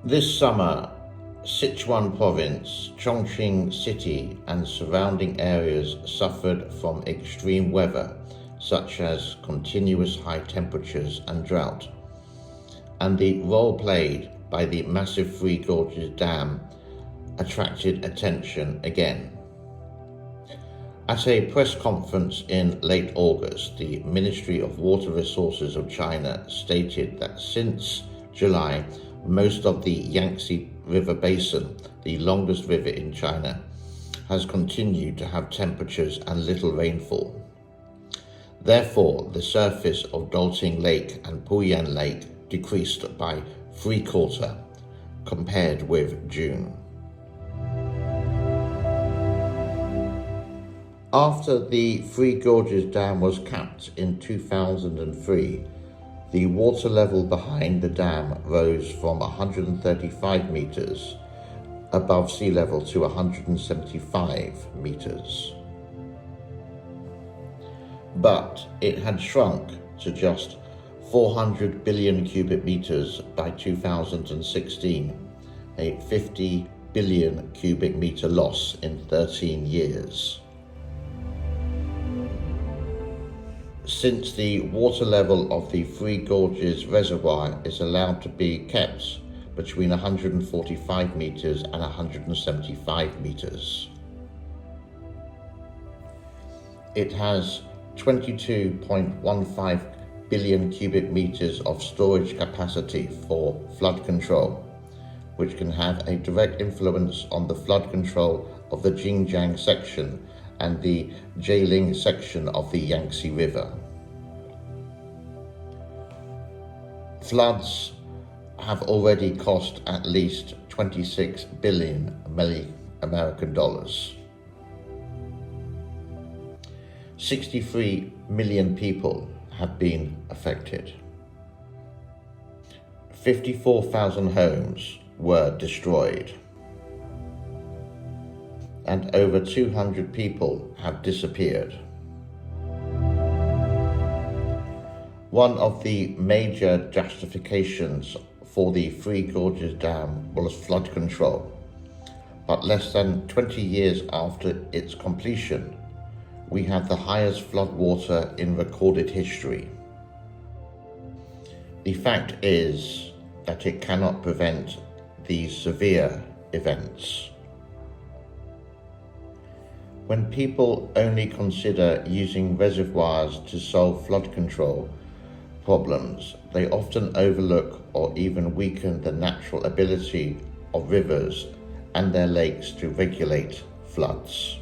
This summer, Sichuan province, Chongqing city and surrounding areas suffered from extreme weather such as continuous high temperatures and drought, and the role played by the massive Three Gorges Dam attracted attention again. At a press conference in late August, the Ministry of Water Resources of China stated that since July, most of the Yangtze River Basin, the longest river in China, has continued to have temperatures and little rainfall. Therefore, the surface of Dolting Lake and Puyan Lake decreased by 3/4 compared with June. After the Three Gorges Dam was capped in 2003, the water level behind the dam rose from 135 meters above sea level to 175 meters. But it had shrunk to just 400 billion cubic meters by 2016, a 50 billion cubic meter loss in 13 years. Since the water level of the Three Gorges Reservoir is allowed to be kept between 145 meters and 175 meters. It has 22.15 billion cubic meters of storage capacity for flood control, which can have a direct influence on the flood control of the Xinjiang section and the Jialing section of the Yangtze River. Floods have already cost at least 26 billion American dollars. 63 million people have been affected. 54,000 homes were destroyed, and over 200 people have disappeared. One of the major justifications for the Three Gorges Dam was flood control, but less than 20 years after its completion, we have the highest flood water in recorded history. The fact is that it cannot prevent these severe events. When people only consider using reservoirs to solve flood control problems, they often overlook or even weaken the natural ability of rivers and their lakes to regulate floods.